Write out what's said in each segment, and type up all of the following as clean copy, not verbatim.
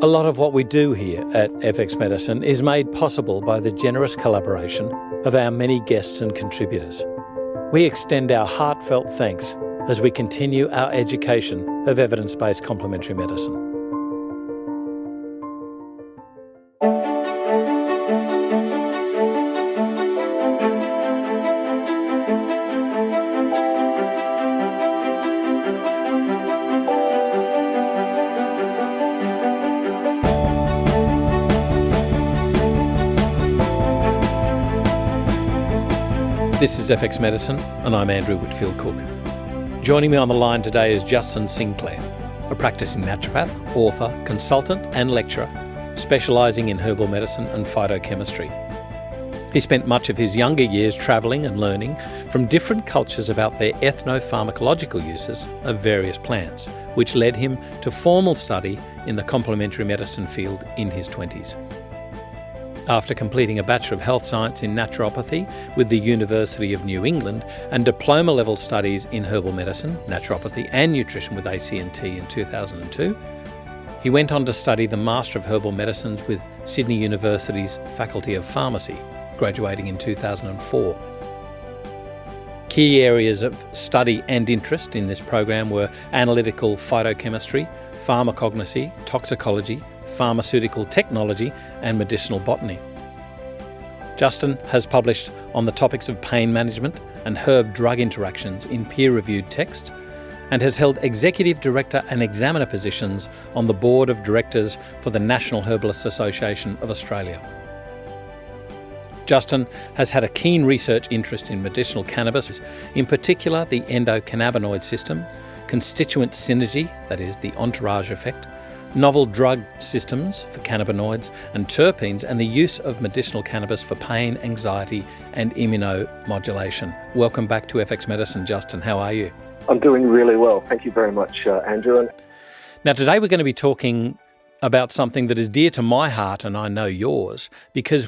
A lot of what we do here at FX Medicine is made possible by the generous collaboration of our many guests and contributors. We extend our heartfelt thanks as we continue our education of evidence-based complementary medicine. This is FX Medicine, and I'm Andrew Whitfield Cook. Joining me on the line today is Justin Sinclair, a practicing naturopath, author, consultant and lecturer, specialising in herbal medicine and phytochemistry. He spent much of his younger years travelling and learning from different cultures about their ethnopharmacological uses of various plants, which led him to formal study in the complementary medicine field in his 20s. After completing a Bachelor of Health Science in Naturopathy with the University of New England and diploma-level studies in herbal medicine, naturopathy and nutrition with AC&T in 2002, he went on to study the Master of Herbal Medicines with Sydney University's Faculty of Pharmacy, graduating in 2004. Key areas of study and interest in this program were analytical phytochemistry, pharmacognosy, toxicology, pharmaceutical technology and medicinal botany. Justin has published on the topics of pain management and herb-drug interactions in peer-reviewed texts and has held executive director and examiner positions on the board of directors for the National Herbalist Association of Australia. Justin has had a keen research interest in medicinal cannabis, in particular the endocannabinoid system, constituent synergy, that is the entourage effect, novel drug systems for cannabinoids and terpenes, and the use of medicinal cannabis for pain, anxiety and immunomodulation. Welcome back to FX Medicine, Justin. How are you? I'm doing really well. Thank you very much, Andrew. Now, today we're going to be talking about something that is dear to my heart and I know yours, because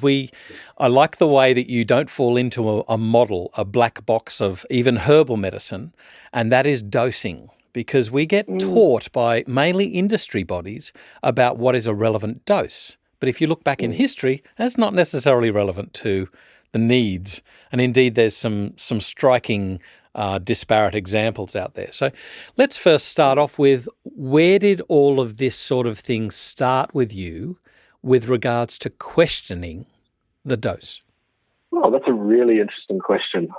I like the way that you don't fall into a model, a black box of even herbal medicine, and that is dosing. Because we get taught by mainly industry bodies about what is a relevant dose. But if you look back in history, that's not necessarily relevant to the needs. And indeed, there's some striking disparate examples out there. So let's first start off with, where did all of this sort of thing start with you with regards to questioning the dose? Well, that's a really interesting question.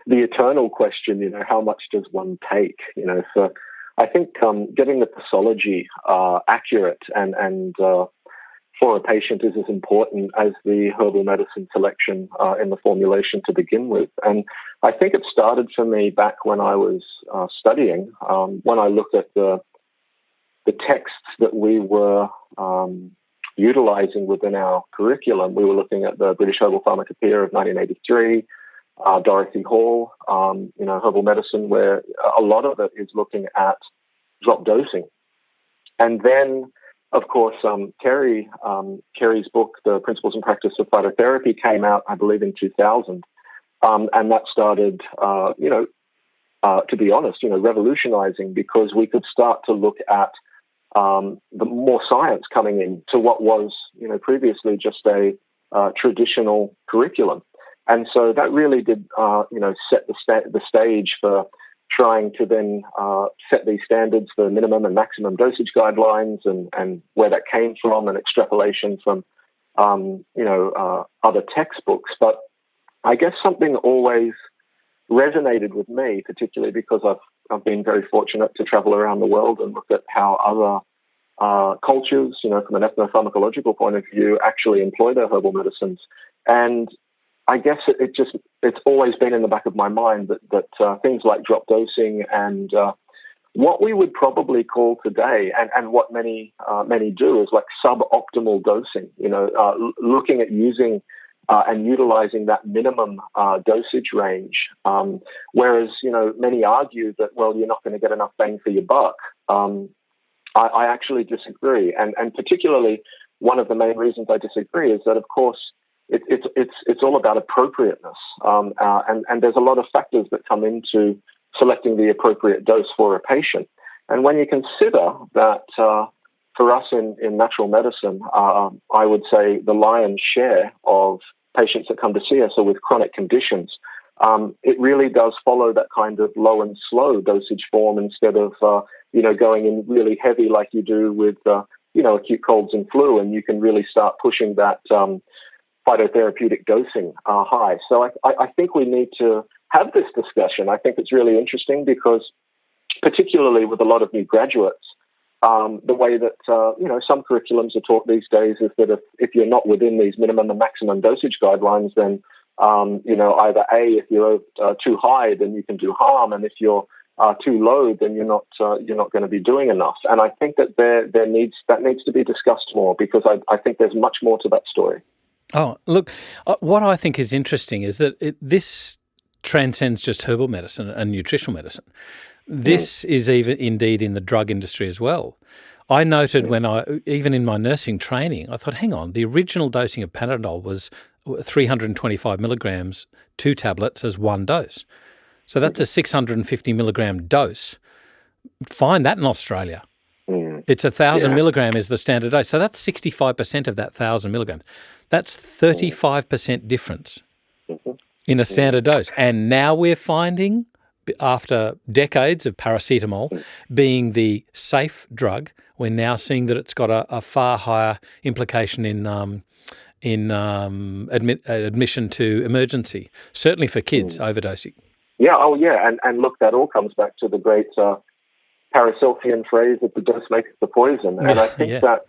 The eternal question, how much does one take? So I think getting the posology accurate and for a patient is as important as the herbal medicine selection in the formulation to begin with. And I think it started for me back when I was studying. When I looked at the texts that we were utilizing within our curriculum, we were looking at the British Herbal Pharmacopoeia of 1983, Dorothy Hall, herbal medicine, where a lot of it is looking at drop dosing. And then, of course, Kerry's book, The Principles and Practice of Phytotherapy, came out, I believe, in 2000. And that started, to be honest, revolutionizing, because we could start to look at the more science coming in to what was, previously just a traditional curriculum. And so that really did, set the stage for trying to then set these standards for minimum and maximum dosage guidelines and where that came from, and extrapolation from, other textbooks. But I guess something always resonated with me, particularly because I've been very fortunate to travel around the world and look at how other cultures, from an ethnopharmacological point of view, actually employ their herbal medicines. And I guess it's always been in the back of my mind that things like drop dosing and what we would probably call today, and what many do, is like suboptimal dosing. Looking at using and utilizing that minimum dosage range, whereas many argue that, well, you're not going to get enough bang for your buck. I actually disagree, and particularly one of the main reasons I disagree is that, of course, it's all about appropriateness, and there's a lot of factors that come into selecting the appropriate dose for a patient. And when you consider that for us in natural medicine, I would say the lion's share of patients that come to see us are with chronic conditions. It really does follow that kind of low and slow dosage form instead of, going in really heavy like you do with, acute colds and flu, and you can really start pushing that phytotherapeutic dosing high. So I think we need to have this discussion. I think it's really interesting because particularly with a lot of new graduates, the way that, some curriculums are taught these days is that if you're not within these minimum and maximum dosage guidelines, then, either A, if you're too high, then you can do harm. And if you're too low, then you're not going to be doing enough. And I think that that needs to be discussed more because I think there's much more to that story. Oh, look, what I think is interesting is that this transcends just herbal medicine and nutritional medicine. This is indeed in the drug industry as well. I noted even in my nursing training, I thought, hang on, the original dosing of Panadol was 325 milligrams, 2 tablets as 1 dose. So that's a 650 milligram dose. Find that in Australia. It's 1,000 milligram is the standard dose. So that's 65% of that 1,000 milligrams. That's 35% difference in a standard dose. And now we're finding, after decades of paracetamol being the safe drug, we're now seeing that it's got a far higher implication in admission to emergency, certainly for kids overdosing. Yeah, and look, that all comes back to the great Paracelsian phrase that the dose makes the poison. And I think that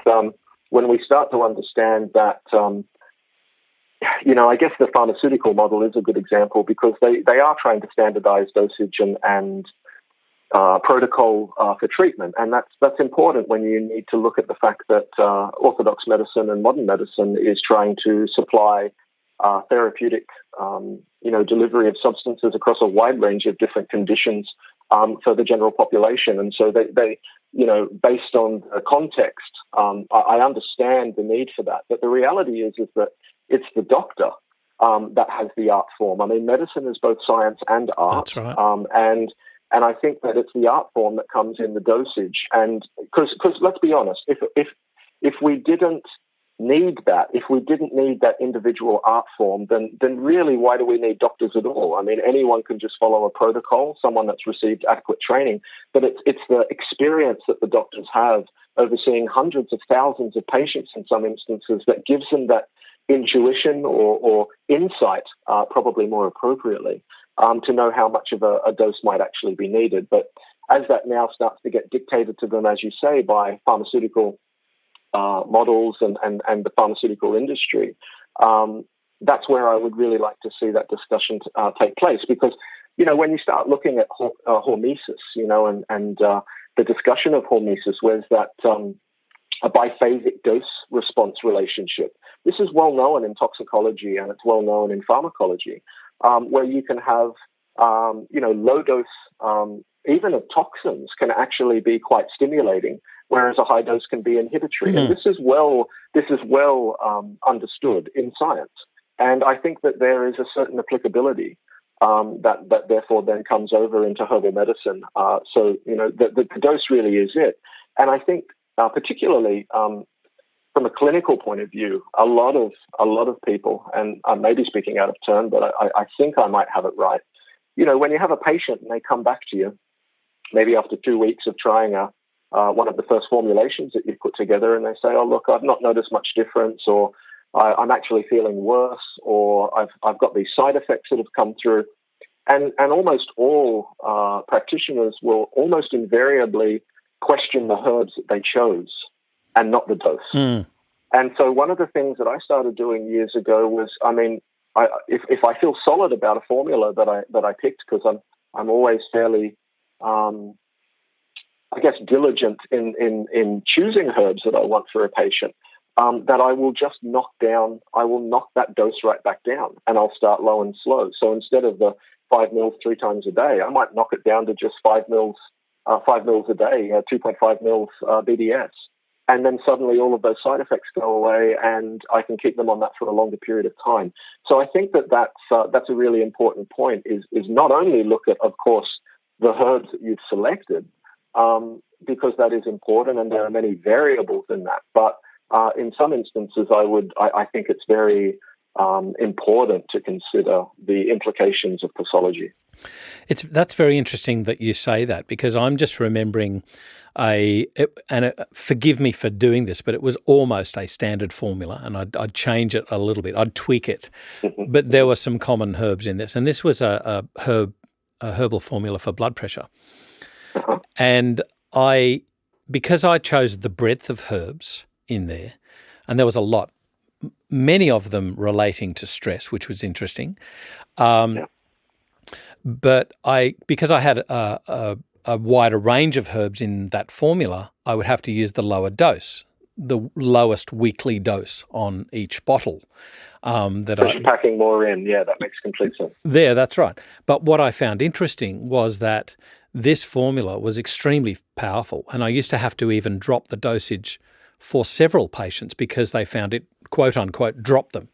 when we start to understand that, I guess the pharmaceutical model is a good example because they are trying to standardize dosage and protocol for treatment. And that's important when you need to look at the fact that orthodox medicine and modern medicine is trying to supply therapeutic, delivery of substances across a wide range of different conditions for the general population. And so they based on the context, I understand the need for that. But the reality is that it's the doctor that has the art form. I mean, medicine is both science and art. That's right. And I think that it's the art form that comes in the dosage. And because let's be honest, if we didn't need that individual art form, then really why do we need doctors at all? I mean, anyone can just follow a protocol, someone that's received adequate training, but it's the experience that the doctors have overseeing hundreds of thousands of patients in some instances that gives them that intuition or insight, probably more appropriately, to know how much of a dose might actually be needed. But as that now starts to get dictated to them, as you say, by pharmaceutical models and the pharmaceutical industry, that's where I would really like to see that discussion take place. Because, when you start looking at hormesis, and the discussion of hormesis, where's that a biphasic dose-response relationship. This is well known in toxicology and it's well known in pharmacology, where you can have, low dose, even of toxins can actually be quite stimulating, whereas a high dose can be inhibitory. And this is well understood in science. And I think that there is a certain applicability that therefore then comes over into herbal medicine. So, the dose really is it. And I think particularly from a clinical point of view, a lot of people, and I may be speaking out of turn, but I think I might have it right. When you have a patient and they come back to you, maybe after 2 weeks of trying one of the first formulations that you put together, and they say, "Oh, look, I've not noticed much difference," or "I'm actually feeling worse," or "I've got these side effects that have come through," and almost all practitioners will almost invariably question the herbs that they chose and not the dose. And so one of the things that I started doing years ago was, if I feel solid about a formula that I picked, because I'm always fairly, diligent in choosing herbs that I want for a patient, that I will just knock that dose right back down, and I'll start low and slow. So instead of the 5 mils 3 times a day, I might knock it down to just 5 mils a day, 2.5 mils BDS. And then suddenly all of those side effects go away and I can keep them on that for a longer period of time. So I think that's a really important point, is not only look at, of course, the herbs that you've selected, because that is important, and there are many variables in that. But in some instances, I think it's very important to consider the implications of posology. That's very interesting that you say that, because I'm just remembering forgive me for doing this, but it was almost a standard formula, and I'd change it a little bit. I'd tweak it, but there were some common herbs in this, and this was a herbal formula for blood pressure. And because I chose the breadth of herbs in there, and there was a lot, many of them relating to stress, which was interesting. But because I had a wider range of herbs in that formula, I would have to use the lower dose, the lowest weekly dose on each bottle. Packing more in, that makes complete sense. That's right. But what I found interesting was that this formula was extremely powerful, and I used to have to even drop the dosage for several patients because they found it, quote unquote, drop them.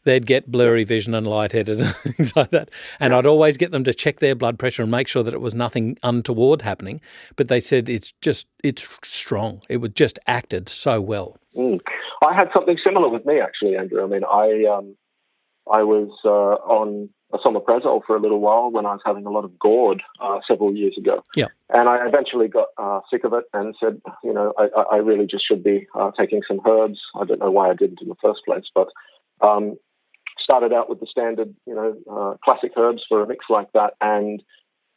They'd get blurry vision and lightheaded and things like that. And I'd always get them to check their blood pressure and make sure that it was nothing untoward happening. But they said it's strong. It was just acted so well. I had something similar with me, actually, Andrew. I mean, I was on esomeprazole for a little while when I was having a lot of GORD several years ago. Yeah. And I eventually got sick of it and said, I really just should be taking some herbs. I don't know why I didn't in the first place, but started out with the standard, classic herbs for a mix like that. And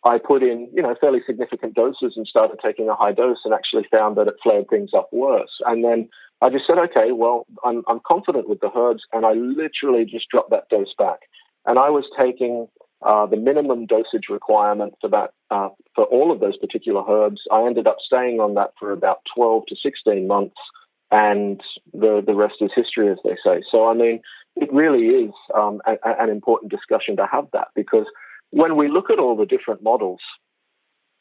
I put in, fairly significant doses and started taking a high dose, and actually found that it flared things up worse. And then I just said, okay, well, I'm confident with the herbs, and I literally just dropped that dose back. And I was taking the minimum dosage requirement for that, for all of those particular herbs. I ended up staying on that for about 12 to 16 months, and the rest is history, as they say. So, I mean, it really is an important discussion to have that, because when we look at all the different models,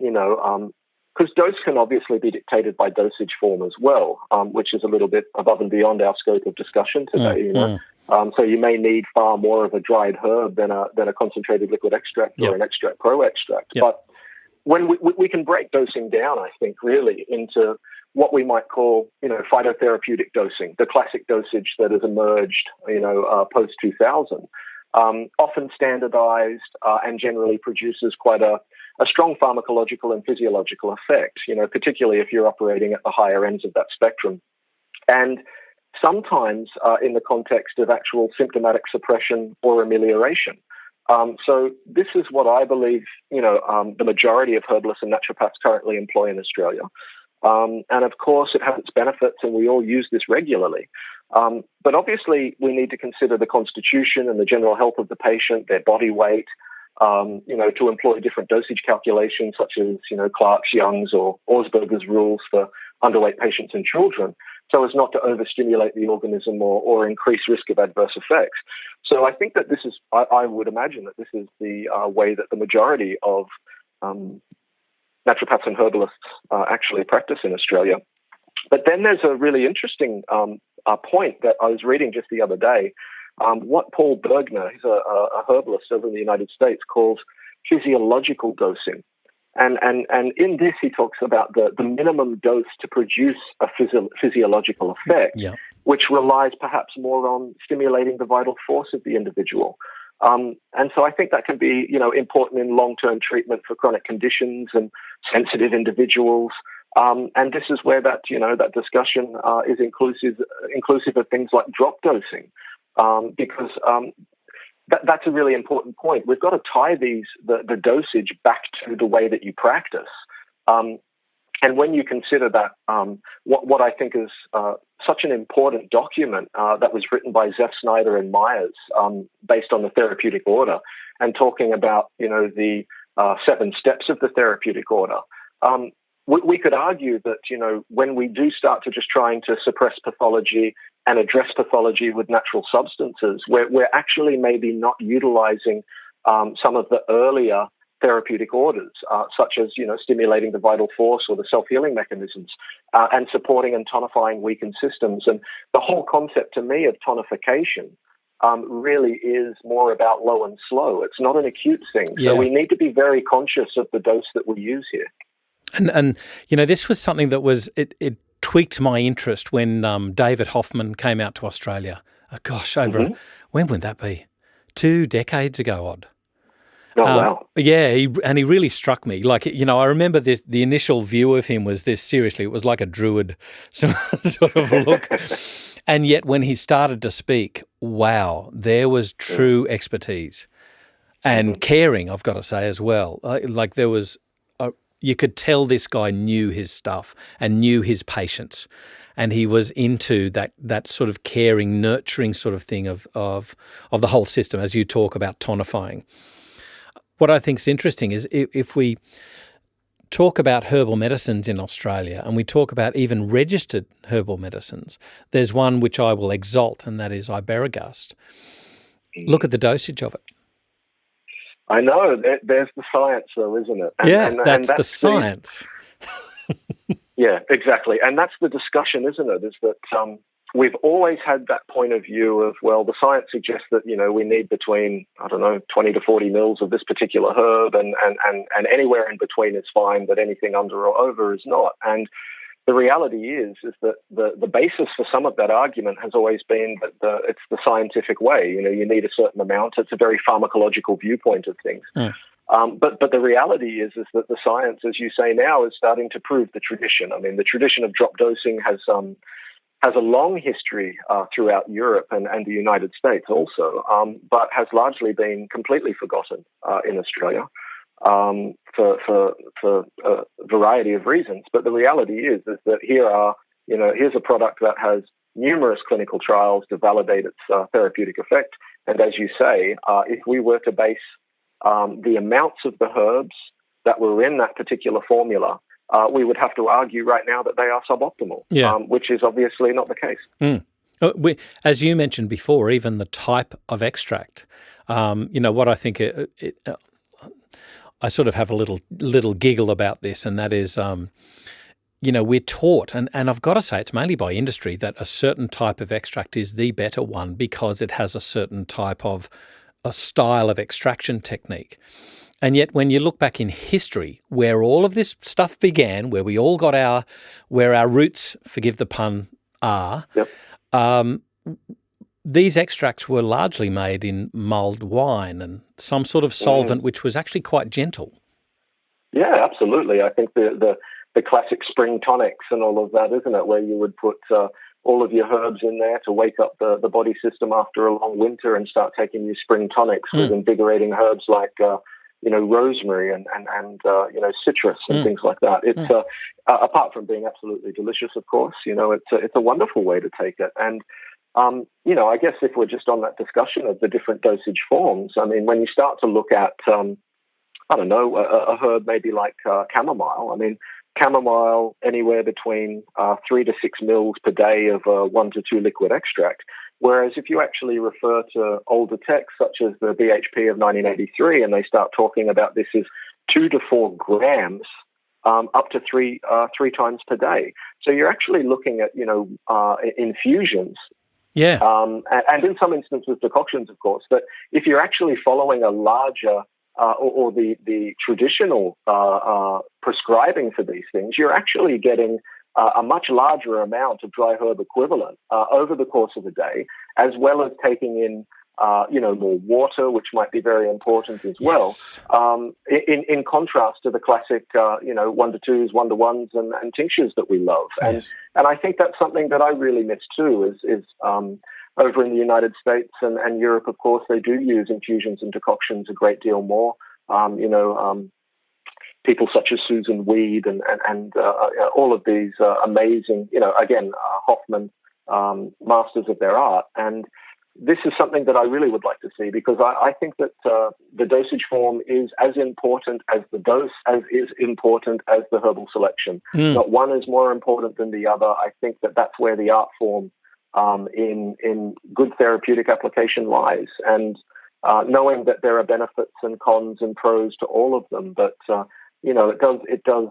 because dose can obviously be dictated by dosage form as well, which is a little bit above and beyond our scope of discussion today, So you may need far more of a dried herb than a concentrated liquid extract or an extract pro extract. Yep. But when we can break dosing down, I think, really into what we might call, phytotherapeutic dosing, the classic dosage that has emerged, post 2000, often standardized and generally produces quite a strong pharmacological and physiological effect, particularly if you're operating at the higher ends of that spectrum. And sometimes in the context of actual symptomatic suppression or amelioration. So this is what I believe, the majority of herbalists and naturopaths currently employ in Australia. And of course, it has its benefits, and we all use this regularly. But obviously, we need to consider the constitution and the general health of the patient, their body weight, to employ different dosage calculations, such as, Clark's, Young's, or Augsburger's rules for underweight patients and children, so as not to overstimulate the organism or increase risk of adverse effects. So I think that this is, I would imagine that this is the way that the majority of naturopaths and herbalists actually practice in Australia. But then there's a really interesting point that I was reading just the other day, what Paul Bergner, he's a herbalist over in the United States, calls physiological dosing. And in this, he talks about the minimum dose to produce a physiological effect, which relies perhaps more on stimulating the vital force of the individual. And so I think that can be, important in long-term treatment for chronic conditions and sensitive individuals. And this is where that, that discussion is inclusive of things like drop dosing, because that's a really important point. We've got to tie the dosage back to the way that you practice. And when you consider that, what I think is such an important document that was written by Zeph Snyder and Myers, based on the therapeutic order, and talking about, the 7 steps of the therapeutic order, we could argue that, when we do start to just trying to suppress pathology and address pathology with natural substances, we're actually maybe not utilizing some of the earlier therapeutic orders, such as, stimulating the vital force or the self-healing mechanisms, and supporting and tonifying weakened systems. And the whole concept to me of tonification really is more about low and slow. It's not an acute thing. So we need to be very conscious of the dose that we use here. And this was something that it tweaked my interest when David Hoffman came out to Australia. When would that be? 2 decades ago, Odd. Oh, wow. Yeah, he really struck me. Like, I remember the initial view of him was this, seriously, it was like a druid sort of look. And yet when he started to speak, wow, there was true expertise and caring, I've got to say, as well. Like there was, you could tell this guy knew his stuff and knew his patients. And he was into that sort of caring, nurturing sort of thing of the whole system, as you talk about tonifying. What I think is interesting is if we talk about herbal medicines in Australia and we talk about even registered herbal medicines, there's one which I will exalt, and that is iberogast. Look at the dosage of it. I know. There's the science, though, isn't it? That's the science. Yeah, exactly. And that's the discussion, isn't it? Is that we've always had that point of view of, well, the science suggests that, we need between, 20 to 40 mils of this particular herb and anywhere in between is fine, but anything under or over is not. And the reality is that the basis for some of that argument has always been that it's the scientific way. You need a certain amount. It's a very pharmacological viewpoint of things. But the reality is that the science, as you say now, is starting to prove the tradition. I mean, the tradition of drop dosing has a long history throughout Europe and the United States also, but has largely been completely forgotten in Australia for a variety of reasons. But the reality is that here's a product that has numerous clinical trials to validate its therapeutic effect. And as you say, if we were to base the amounts of the herbs that were in that particular formula, we would have to argue right now that they are suboptimal, which is obviously not the case. As you mentioned before, even the type of extract, what I think I sort of have a little giggle about this, and that is, we're taught, and I've got to say it's mainly by industry, that a certain type of extract is the better one because it has a certain type of a style of extraction technique. And yet when you look back in history, where all of this stuff began, where we all got where our roots, forgive the pun, are, these extracts were largely made in mulled wine and some sort of solvent which was actually quite gentle. Yeah, absolutely. I think the classic spring tonics and all of that, isn't it, where you would put all of your herbs in there to wake up the body system after a long winter and start taking your spring tonics with invigorating herbs like rosemary and citrus and things like that. It's apart from being absolutely delicious, of course, it's a wonderful way to take it. And I guess if we're just on that discussion of the different dosage forms, I mean, when you start to look at a herb maybe like chamomile. I mean, chamomile anywhere between 3 to 6 mils per day of 1 to 2 liquid extract. Whereas if you actually refer to older texts such as the BHP of 1983, and they start talking about this as 2 to 4 grams up to three times per day. So you're actually looking at infusions. Yeah. And in some instances decoctions, of course. But if you're actually following a larger or the traditional prescribing for these things, you're actually getting a much larger amount of dry herb equivalent over the course of the day, as well as taking in more water, which might be very important as well. Yes. In contrast to the classic 1 to 2s, 1 to 1s, and tinctures that we love. Yes. And I think that's something that I really miss too. Is over in the United States and Europe, of course, they do use infusions and decoctions a great deal more. People such as Susan Weed and all of these amazing, Hoffman, masters of their art. And this is something that I really would like to see, because I think that the dosage form is as important as the dose, as is important as the herbal selection. Not one is more important than the other. I think that that's where the art form in good therapeutic application lies, and knowing that there are benefits and cons and pros to all of them. But it does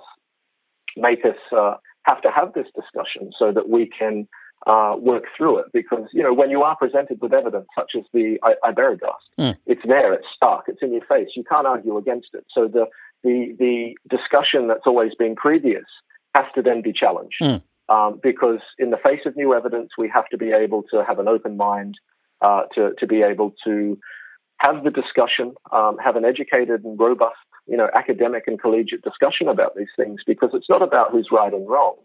make us have to have this discussion so that we can work through it. Because when you are presented with evidence such as the iberogast, it's there, it's stark, it's in your face. You can't argue against it. So the discussion that's always been previous has to then be challenged. Because in the face of new evidence, we have to be able to have an open mind, to be able to have the discussion, have an educated and robust, academic and collegiate discussion about these things, because it's not about who's right and wrong.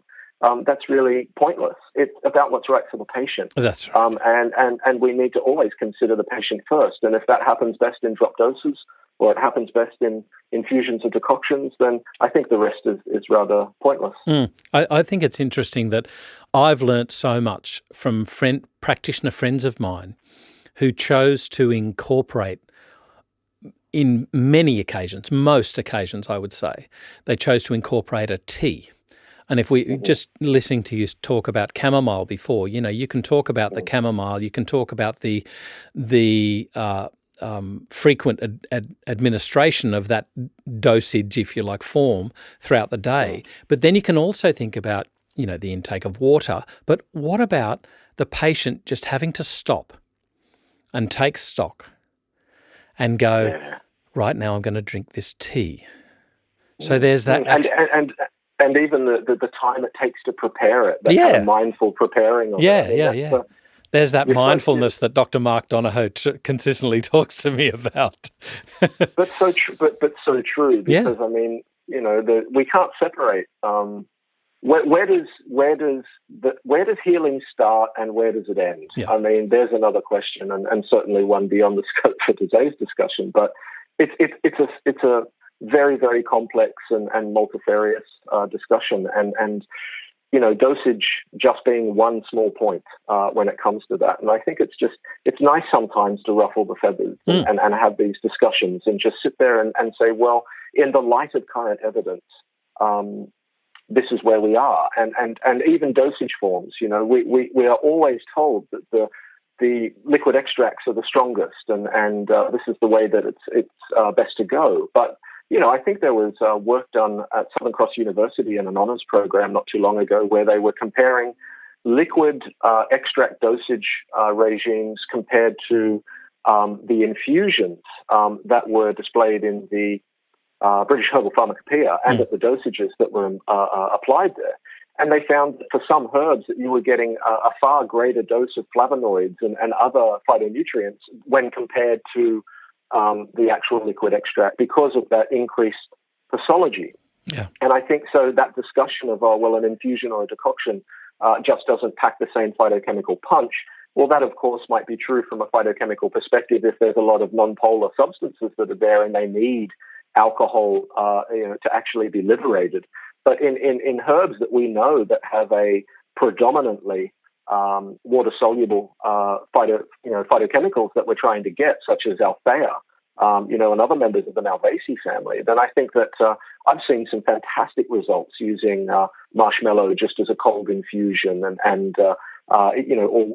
That's really pointless. It's about what's right for the patient. That's right. And we need to always consider the patient first. And if that happens best in drop doses, or it happens best in infusions or decoctions, then I think the rest is rather pointless. I think it's interesting that I've learnt so much from practitioner friends of mine who chose to incorporate, in many occasions, most occasions I would say, they chose to incorporate a tea. And if we just listening to you talk about chamomile before, you can talk about the chamomile, you can talk about the frequent administration of that dosage, if you like, form throughout the day. But then you can also think about, the intake of water. But what about the patient just having to stop and take stock and go, right now I'm going to drink this tea. So there's that. And even the time it takes to prepare it, that kind of mindful preparing of it. There's that mindfulness that Dr. Mark Donohoe consistently talks to me about. But so true, because we can't separate. Where does healing start and where does it end? Yeah. I mean, there's another question, and certainly one beyond the scope for today's discussion. But it's a very, very complex and multifarious discussion, and dosage just being one small point when it comes to that. And I think it's nice sometimes to ruffle the feathers and have these discussions and just sit there and say, well, in the light of current evidence, this is where we are. And even dosage forms, we are always told that the liquid extracts are the strongest, and this is the way that it's best to go. But I think there was work done at Southern Cross University in an honours program not too long ago where they were comparing liquid extract dosage regimes compared to the infusions that were displayed in the British Herbal Pharmacopoeia and at the dosages that were applied there. And they found that for some herbs that you were getting a far greater dose of flavonoids and other phytonutrients when compared to the actual liquid extract because of that increased posology. Yeah. And I think so that discussion of, an infusion or a decoction just doesn't pack the same phytochemical punch. Well, that, of course, might be true from a phytochemical perspective if there's a lot of non-polar substances that are there and they need alcohol to actually be liberated. But in herbs that we know that have a predominantly water-soluble phytochemicals that we're trying to get, such as Althea, and other members of the Malvaceae family, then I think that I've seen some fantastic results using marshmallow just as a cold infusion or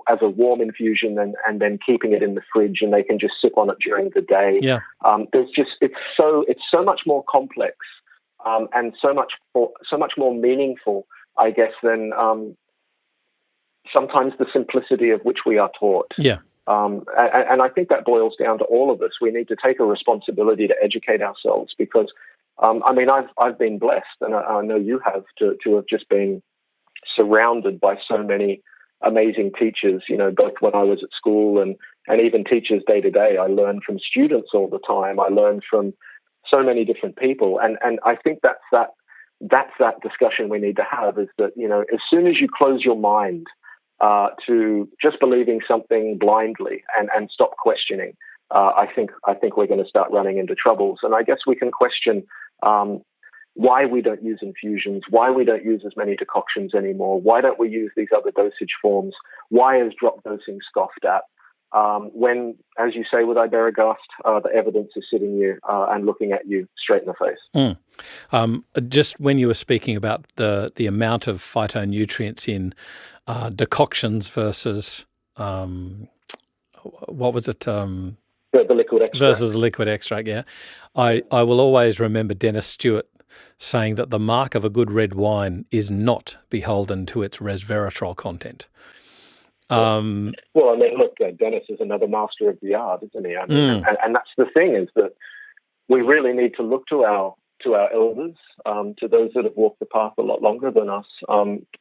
as a warm infusion and then keeping it in the fridge and they can just sip on it during the day. Yeah. It's so much more complex and so much more meaningful, I guess, than sometimes the simplicity of which we are taught. Yeah. And I think that boils down to all of us. We need to take a responsibility to educate ourselves because, I've been blessed, and I know you have, to have just been surrounded by so many amazing teachers, both when I was at school and even teachers day to day. I learned from students all the time. I learned from so many different people. And I think that's that discussion we need to have is that, as soon as you close your mind to just believing something blindly and stop questioning, I think we're going to start running into troubles. And I guess we can question why we don't use infusions, why we don't use as many decoctions anymore, why don't we use these other dosage forms, why is drop dosing scoffed at, when, as you say with Iberogast, the evidence is sitting you and looking at you straight in the face. Just when you were speaking about the amount of phytonutrients in decoctions versus what was it? The liquid extract. Versus the liquid extract, yeah. I will always remember Dennis Stewart saying that the mark of a good red wine is not beholden to its resveratrol content. Look, Dennis is another master of the art, isn't he? And that's the thing, is that we really need to look to our to our elders, to those that have walked the path a lot longer than us,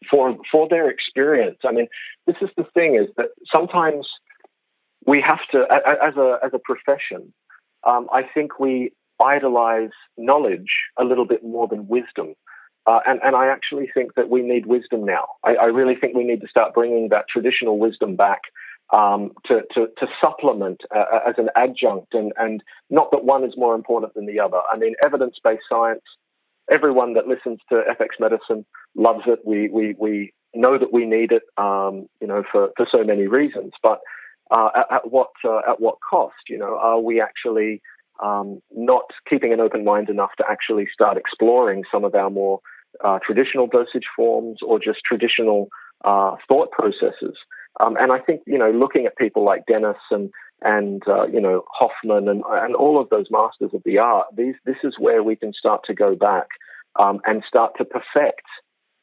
for their experience. I mean, this is the thing, is that sometimes we have to, as a profession, I think we idolize knowledge a little bit more than wisdom. And I actually think that we need wisdom now. I really think we need to start bringing that traditional wisdom back, to supplement as an adjunct, and not that one is more important than the other. I mean, evidence-based science, everyone that listens to FX Medicine loves it. We know that we need it, for so many reasons. But at what cost? Are we actually not keeping an open mind enough to actually start exploring some of our more traditional dosage forms, or just traditional thought processes? And I think, looking at people like Dennis and Hoffman and all of those masters of the art, this is where we can start to go back and start to perfect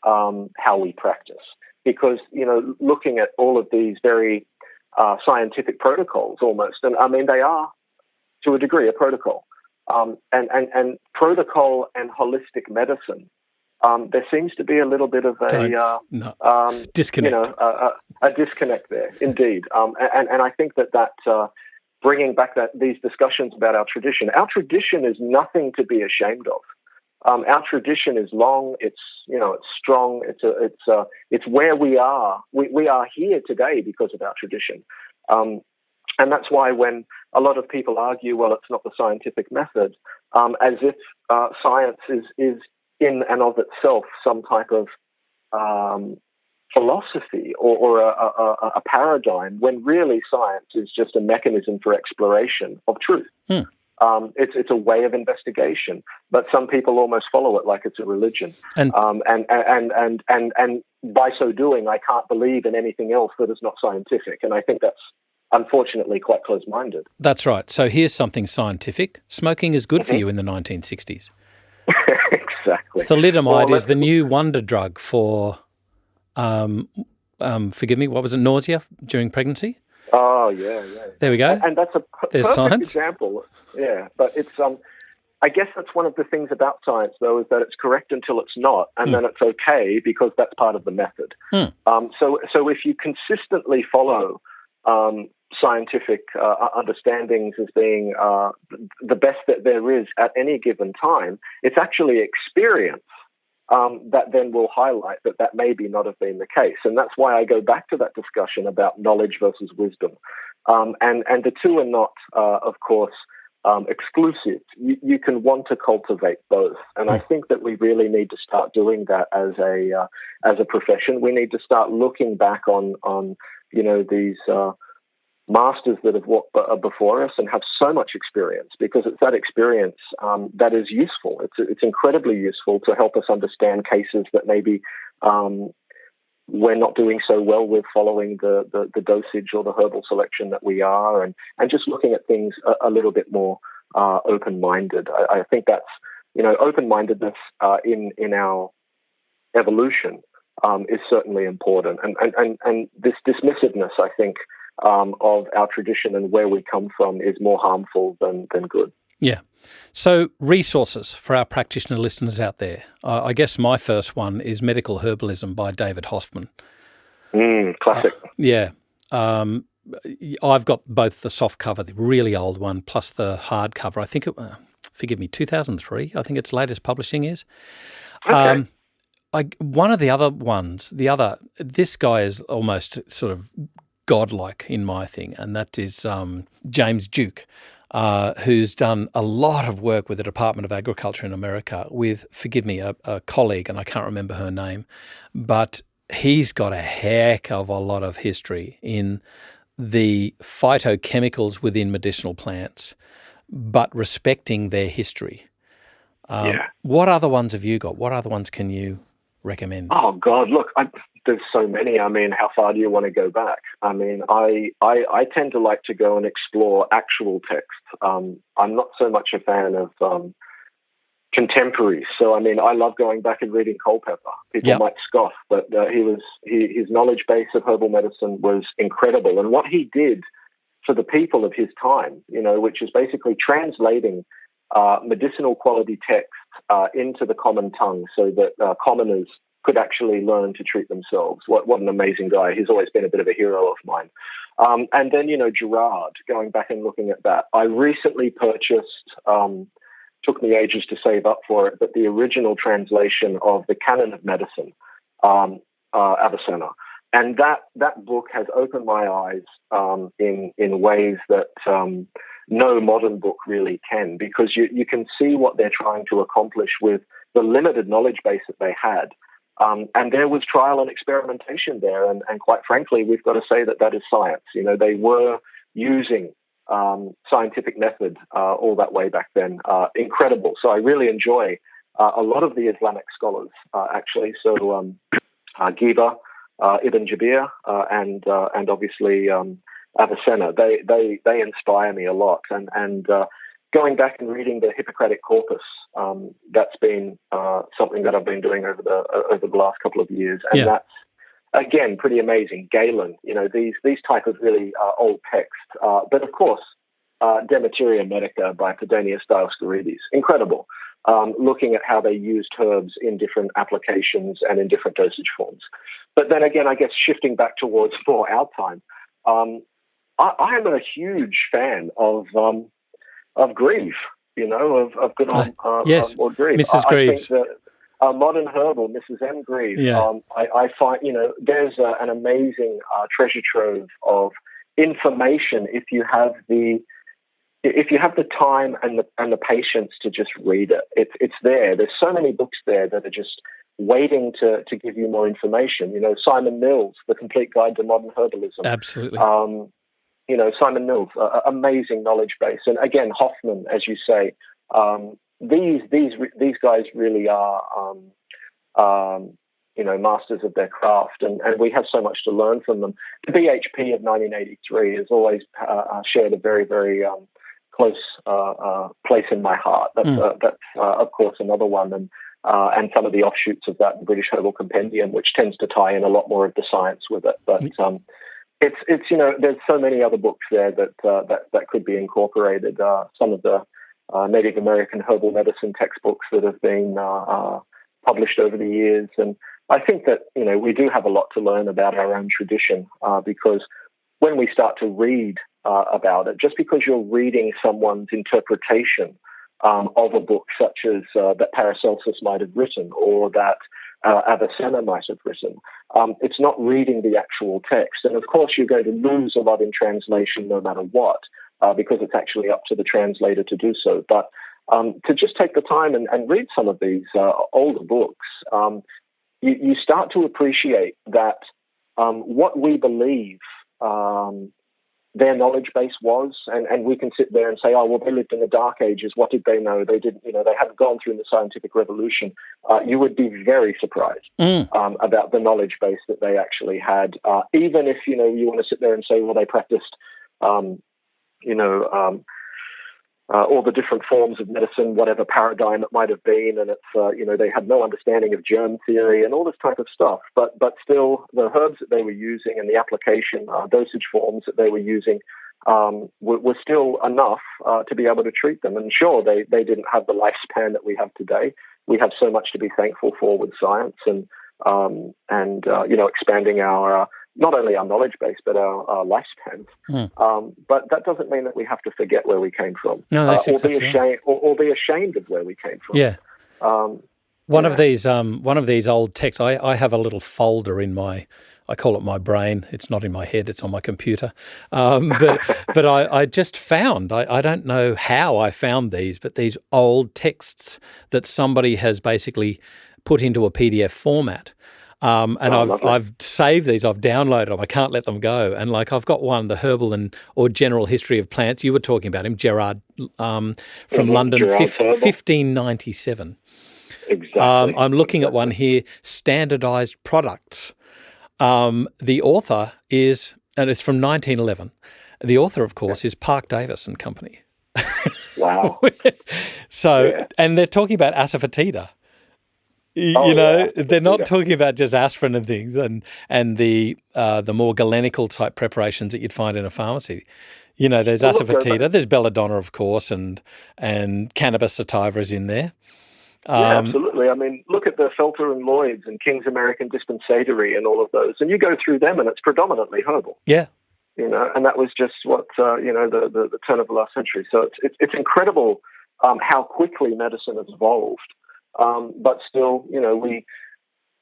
how we practice. Because, looking at all of these very scientific protocols almost, and I mean, they are, to a degree, a protocol. And protocol and holistic medicine, there seems to be a little bit of a disconnect. A disconnect there, indeed. And I think that bringing back these discussions about our tradition is nothing to be ashamed of. Our tradition is long. It's strong. It's where we are. We are here today because of our tradition. And that's why when a lot of people argue, well, it's not the scientific method, as if science is in and of itself some type of philosophy or a paradigm, when really science is just a mechanism for exploration of truth. It's a way of investigation, but some people almost follow it like it's a religion. And by so doing, I can't believe in anything else that is not scientific. And I think that's unfortunately quite close-minded. That's right. So here's something scientific. Smoking is good for you in the 1960s. Exactly. Thalidomide is the new wonder drug for, forgive me, what was it, nausea during pregnancy? Oh, yeah. There we go. And that's a perfect science. example. Yeah, but it's I guess that's one of the things about science, though, is that it's correct until it's not, and then it's okay because that's part of the method. So if you consistently follow scientific understandings as being the best that there is at any given time, it's actually experience that then will highlight that maybe not have been the case. And that's why I go back to that discussion about knowledge versus wisdom. And the two are not, of course, exclusive. You can want to cultivate both. And I think that we really need to start doing that as a profession. We need to start looking back on these masters that have walked before us and have so much experience, because it's that experience that is useful. It's incredibly useful to help us understand cases that maybe we're not doing so well with following the dosage or the herbal selection that we are, and just looking at things a little bit more open-minded. I think that's, open-mindedness in our evolution is certainly important. And this dismissiveness, I think, of our tradition and where we come from is more harmful than good. Yeah. So resources for our practitioner listeners out there. I guess my first one is Medical Herbalism by David Hoffman. Classic. Yeah. I've got both the soft cover, the really old one, plus the hard cover. I think forgive me, 2003, I think its latest publishing is. Okay. One of the other ones, this guy is almost sort of godlike in my thing, and that is James Duke, who's done a lot of work with the Department of Agriculture in America with, forgive me, a colleague, and I can't remember her name, but he's got a heck of a lot of history in the phytochemicals within medicinal plants, but respecting their history. What other ones have you got? What other ones can you recommend? Oh, God, look, there's so many. I mean, how far do you want to go back? I mean, I tend to like to go and explore actual text. I'm not so much a fan of contemporaries. So, I mean, I love going back and reading Culpeper. People might scoff, but his knowledge base of herbal medicine was incredible. And what he did for the people of his time, which is basically translating medicinal quality texts into the common tongue so that commoners could actually learn to treat themselves. What an amazing guy. He's always been a bit of a hero of mine. And then, Gerard, going back and looking at that, I recently purchased, took me ages to save up for it, but the original translation of the Canon of Medicine, Avicenna. And that book has opened my eyes in ways that no modern book really can, because you can see what they're trying to accomplish with the limited knowledge base that they had. And there was trial and experimentation there. And quite frankly, we've got to say that is science. They were using scientific method all that way back then. Incredible. So I really enjoy a lot of the Islamic scholars, actually. So Ghiba, Ibn Jabir, and obviously Avicenna. They inspire me a lot. And going back and reading the Hippocratic Corpus, that's been something that I've been doing over the last couple of years, and that's again pretty amazing. Galen, these type of really old texts, but of course, Demeteria Medica by Pedanius Dioscorides, incredible. Looking at how they used herbs in different applications and in different dosage forms. But then again, I guess shifting back towards more our time, I am a huge fan of Grieve, of good old yes, Lord Grieve. Mrs. Greaves. I think that modern herbal, Mrs. M. Grieve, I find, there's an amazing treasure trove of information if you have the time and the patience to just read it. It's there. There's so many books there that are just waiting to give you more information. Simon Mills, The Complete Guide to Modern Herbalism. Absolutely. Simon Mills, amazing knowledge base. And again, Hoffman, as you say, these guys really are, masters of their craft, and we have so much to learn from them. The BHP of 1983 has always shared a very, very close place in my heart. That's of course, another one, and some of the offshoots of that, the British Herbal Compendium, which tends to tie in a lot more of the science with it. But it's there's so many other books there that could be incorporated. Some of the Native American herbal medicine textbooks that have been published over the years, and I think that we do have a lot to learn about our own tradition, because when we start to read about it, just because you're reading someone's interpretation of a book, such as that Paracelsus might have written or that Avicenna might have written, it's not reading the actual text. And of course, you're going to lose a lot in translation no matter what, because it's actually up to the translator to do so. But to just take the time and read some of these older books, you start to appreciate that what we believe their knowledge base was, and we can sit there and say, oh, well, they lived in the Dark Ages. What did they know? They didn't, they hadn't gone through the scientific revolution. You would be very surprised about the knowledge base that they actually had. Even if, you want to sit there and say, well, they practiced, all the different forms of medicine, whatever paradigm it might have been, and it's they had no understanding of germ theory and all this type of stuff. But still, the herbs that they were using and the application dosage forms that they were using were still enough to be able to treat them. And sure, they didn't have the lifespan that we have today. We have so much to be thankful for with science and expanding our not only our knowledge base, but our lifespans. But that doesn't mean that we have to forget where we came from, or be ashamed of where we came from. Yeah. One of these old texts, I have a little folder in I call it my brain. It's not in my head, it's on my computer. But I just found, I don't know how I found these, but these old texts that somebody has basically put into a PDF format. And I've saved these, I've downloaded them, I can't let them go. And I've got one, the Herbal or General History of Plants. You were talking about him, Gerard, from London, 1597. Exactly. I'm looking at one here, Standardized Products. The author is, and it's from 1911. The author, of course, is Park Davis and Company. Wow. And they're talking about asafoetida. They're not talking about just aspirin and things and the more galenical type preparations that you'd find in a pharmacy. There's asafoetida, there's belladonna, of course, and cannabis sativa is in there. Yeah, absolutely. I mean, look at the Felter and Lloyd's and King's American Dispensatory and all of those, and you go through them, and it's predominantly herbal. Yeah. And that was just what the turn of the last century. So it's incredible how quickly medicine has evolved. But still,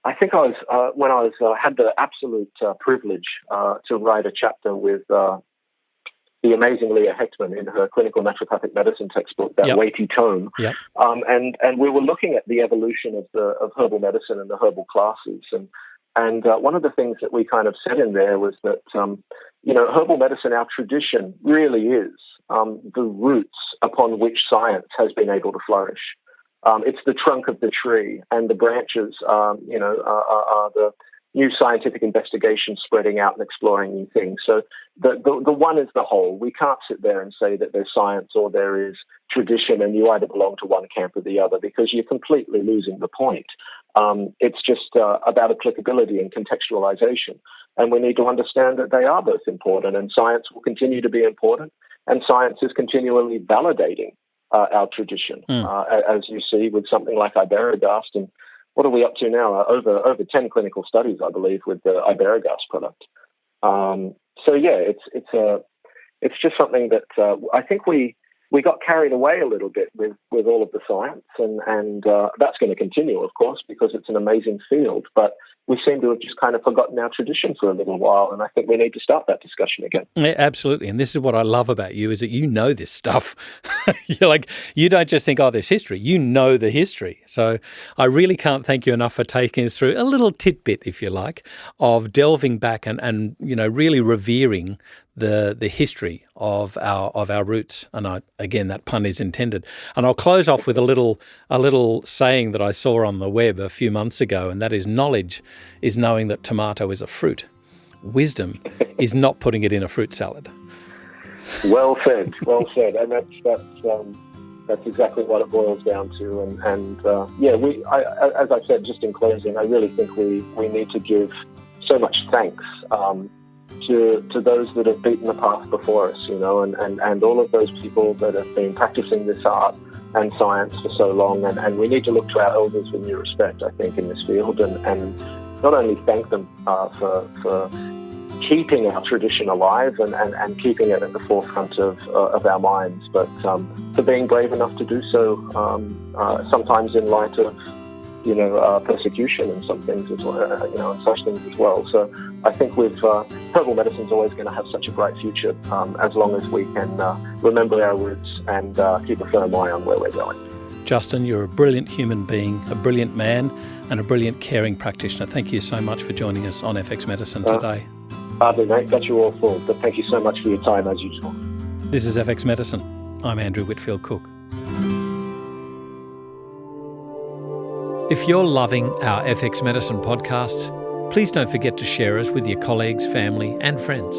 I think I was when I had the absolute privilege to write a chapter with the amazing Leah Hechtman in her clinical naturopathic medicine textbook, that weighty tome. Yep. And we were looking at the evolution of herbal medicine and the herbal classes. And one of the things that we kind of said in there was that, herbal medicine, our tradition, really is the roots upon which science has been able to flourish. It's the trunk of the tree, and the branches, are the new scientific investigations spreading out and exploring new things. So the one is the whole. We can't sit there and say that there's science or there is tradition and you either belong to one camp or the other, because you're completely losing the point. It's just about applicability and contextualization. And we need to understand that they are both important, and science will continue to be important, and science is continually validating our tradition, as you see with something like Iberogast. And what are we up to now? Over 10 clinical studies, I believe, with the Iberogast product. It's just something that I think we got carried away a little bit with all of the science, and that's going to continue, of course, because it's an amazing field. But we seem to have just kind of forgotten our tradition for a little while, and I think we need to start that discussion again. Yeah, absolutely. And this is what I love about you, is that you know this stuff. You don't just think, there's history. You know the history. So I really can't thank you enough for taking us through a little tidbit, if you like, of delving back and really revering the history of our roots. And again, that pun is intended. And I'll close off with a little saying that I saw on the web a few months ago, and that is, knowledge is knowing that tomato is a fruit. Wisdom is not putting it in a fruit salad. Well said. And that's exactly what it boils down to. As I said, just in closing, I really think we need to give so much thanks to those that have beaten the path before us, and all of those people that have been practicing this art and science for so long. And we need to look to our elders with new respect, I think, in this field, and not only thank them for keeping our tradition alive and keeping it at the forefront of our minds, but for being brave enough to do so, sometimes in light of persecution and some things as well, and such things as well. So I think with herbal medicine is always going to have such a bright future as long as we can remember our roots and keep a firm eye on where we're going. Justin, you're a brilliant human being, a brilliant man, and a brilliant caring practitioner. Thank you so much for joining us on FX Medicine today. Hardly, mate. Got you all full, but thank you so much for your time as usual. This is FX Medicine. I'm Andrew Whitfield Cook. If you're loving our FX Medicine podcasts, please don't forget to share us with your colleagues, family, and friends.